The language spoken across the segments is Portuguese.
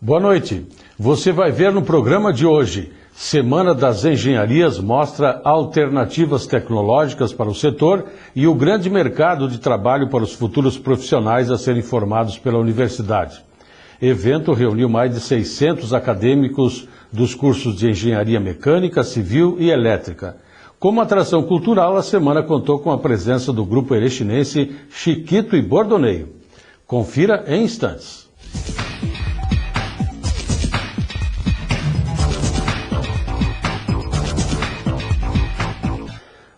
Boa noite. Você vai ver no programa de hoje. Semana das Engenharias mostra alternativas tecnológicas para o setor e o grande mercado de trabalho para os futuros profissionais a serem formados pela universidade. Evento reuniu mais de 600 acadêmicos dos cursos de Engenharia Mecânica, Civil e Elétrica. Como atração cultural, a semana contou com a presença do grupo erechinense Chiquito e Bordoneio. Confira em instantes.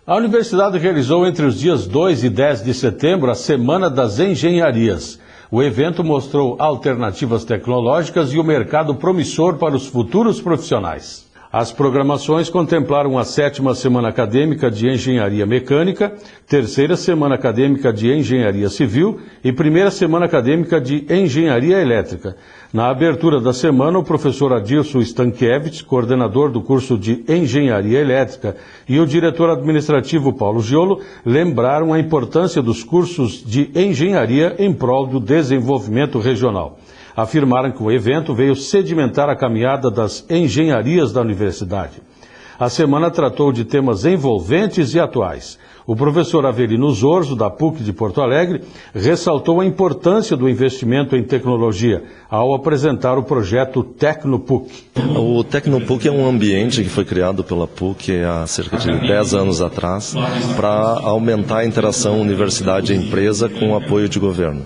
A universidade realizou entre os dias 2 e 10 de setembro a Semana das Engenharias. O evento mostrou alternativas tecnológicas e o mercado promissor para os futuros profissionais. As programações contemplaram a 7ª Semana Acadêmica de Engenharia Mecânica, 3ª Semana Acadêmica de Engenharia Civil e 1ª Semana Acadêmica de Engenharia Elétrica. Na abertura da semana, o professor Adilson Stankiewicz, coordenador do curso de Engenharia Elétrica, e o diretor administrativo Paulo Giolo lembraram a importância dos cursos de engenharia em prol do desenvolvimento regional. Afirmaram que o evento veio sedimentar a caminhada das engenharias da universidade. A semana tratou de temas envolventes e atuais. O professor Avelino Zorzo, da PUC de Porto Alegre, ressaltou a importância do investimento em tecnologia ao apresentar o projeto TecnoPUC. O TecnoPUC é um ambiente que foi criado pela PUC há cerca de 10 anos atrás para aumentar a interação universidade-empresa com o apoio de governo.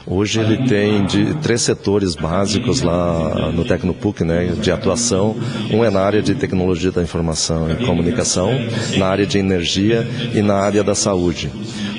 Hoje ele tem 3 setores básicos lá no TecnoPUC, de atuação. Um é na área de tecnologia da informação e comunicação, na área de energia e na área da saúde.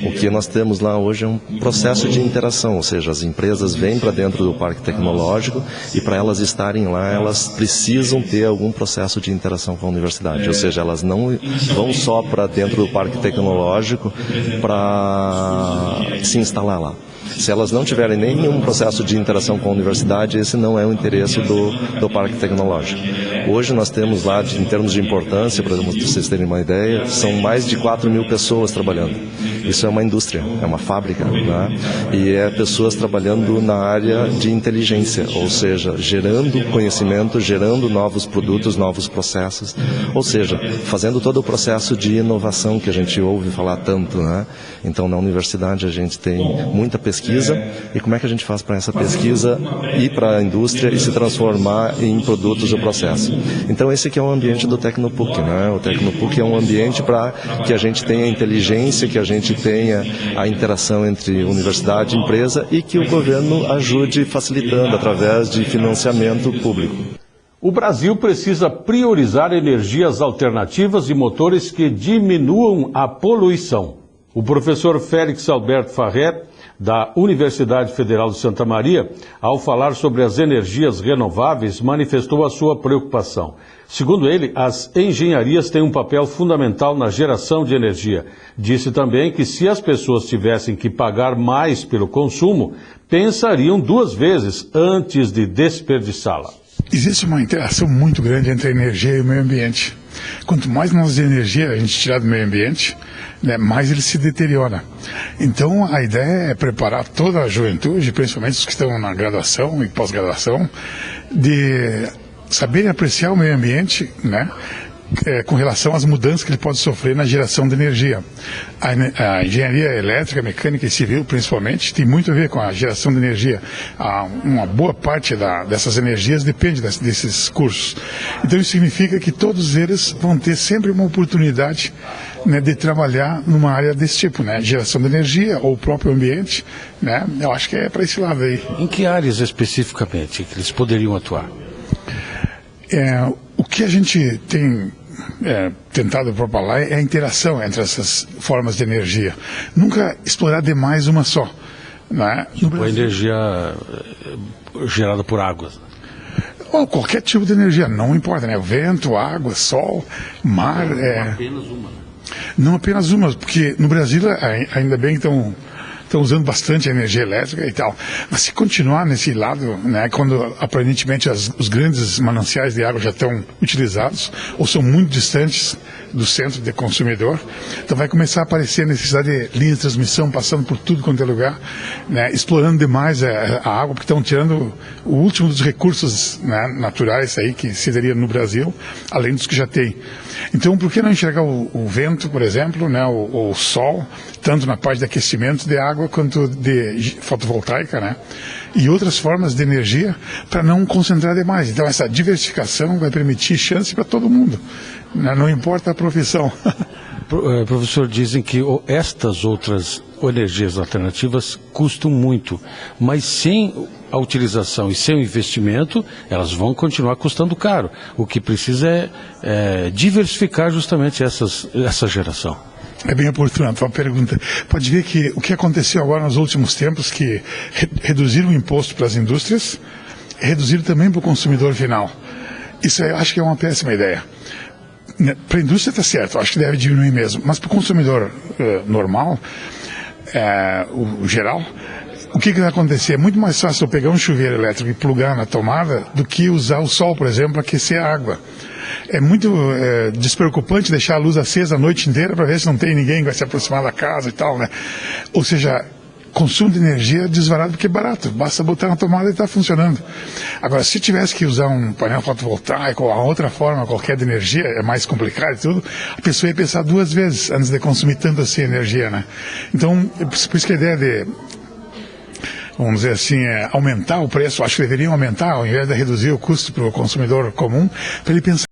O que nós temos lá hoje é um processo de interação, ou seja, as empresas vêm para dentro do parque tecnológico e para elas estarem lá, elas precisam ter algum processo de interação com a universidade. Ou seja, elas não vão só para dentro do parque tecnológico para se instalar lá. Se elas não tiverem nenhum processo de interação com a universidade, esse não é o interesse do Parque Tecnológico. Hoje nós temos lá, em termos de importância, para vocês terem uma ideia, são mais de 4.000 pessoas trabalhando. Isso é uma indústria, é uma fábrica, e é pessoas trabalhando na área de inteligência, ou seja, gerando conhecimento, gerando novos produtos, novos processos, ou seja, fazendo todo o processo de inovação que a gente ouve falar tanto. Então, na universidade a gente tem muita pesquisa, e como é que a gente faz para essa pesquisa ir para a indústria e se transformar em produtos ou processos. Então esse aqui é o ambiente do TecnoPUC. O TecnoPUC é um ambiente para que a gente tenha inteligência, que a gente tenha a interação entre universidade e empresa e que o governo ajude facilitando através de financiamento público. O Brasil precisa priorizar energias alternativas e motores que diminuam a poluição. O professor Félix Alberto Farret, da Universidade Federal de Santa Maria, ao falar sobre as energias renováveis, manifestou a sua preocupação. Segundo ele, as engenharias têm um papel fundamental na geração de energia. Disse também que se as pessoas tivessem que pagar mais pelo consumo, pensariam 2 vezes antes de desperdiçá-la. Existe uma interação muito grande entre a energia e o meio ambiente. Quanto mais nós de energia a gente tirar do meio ambiente, mais ele se deteriora. Então a ideia é preparar toda a juventude, principalmente os que estão na graduação e pós-graduação, de saber apreciar o meio ambiente, com relação às mudanças que ele pode sofrer na geração de energia. A engenharia elétrica, mecânica e civil, principalmente, tem muito a ver com a geração de energia. Uma boa parte dessas energias depende desses cursos. Então isso significa que todos eles vão ter sempre uma oportunidade de trabalhar numa área desse tipo, geração de energia ou o próprio ambiente. Eu acho que é para esse lado aí. Em que áreas especificamente que eles poderiam atuar? O que a gente tem tentado propalar é a interação entre essas formas de energia. Nunca explorar demais uma só. Tipo a energia gerada por água. Ou qualquer tipo de energia, não importa, vento, água, sol, mar. Não apenas uma. Não apenas uma, porque no Brasil ainda bem que estão estão usando bastante energia elétrica e tal. Mas se continuar nesse lado, né, quando aparentemente os grandes mananciais de água já estão utilizados ou são muito distantes do centro de consumidor, então vai começar a aparecer a necessidade de linhas de transmissão passando por tudo quanto é lugar, né, explorando demais a água, porque estão tirando o último dos recursos, né, naturais aí que se daria no Brasil, além dos que já tem. Então, por que não enxergar o vento, por exemplo, né, o sol, tanto na parte de aquecimento de água quanto de fotovoltaica, né, e outras formas de energia para não concentrar demais. Então, essa diversificação vai permitir chance para todo mundo, né, não importa a profissão. Professor, dizem que estas outras energias alternativas custam muito, mas sem a utilização e sem o investimento, elas vão continuar custando caro. O que precisa é diversificar justamente essa geração. É bem oportuna a tua pergunta. Pode ver que o que aconteceu agora nos últimos tempos, que reduziram o imposto para as indústrias, reduziram também para o consumidor final. Isso eu acho que é uma péssima ideia. Para a indústria está certo, acho que deve diminuir mesmo, mas para o consumidor normal, o geral, o que vai acontecer? É muito mais fácil eu pegar um chuveiro elétrico e plugar na tomada do que usar o sol, por exemplo, para aquecer a água. É muito despreocupante deixar a luz acesa a noite inteira para ver se não tem ninguém que vai se aproximar da casa e tal, né? Ou seja, consumo de energia desvarado porque é barato, basta botar na tomada e está funcionando. Agora, se tivesse que usar um painel fotovoltaico ou a outra forma qualquer de energia, é mais complicado e tudo, a pessoa ia pensar duas vezes antes de consumir tanto assim energia, né? Então, por isso que a ideia de, vamos dizer assim, aumentar o preço, acho que deveriam aumentar, ao invés de reduzir o custo para o consumidor comum, para ele pensar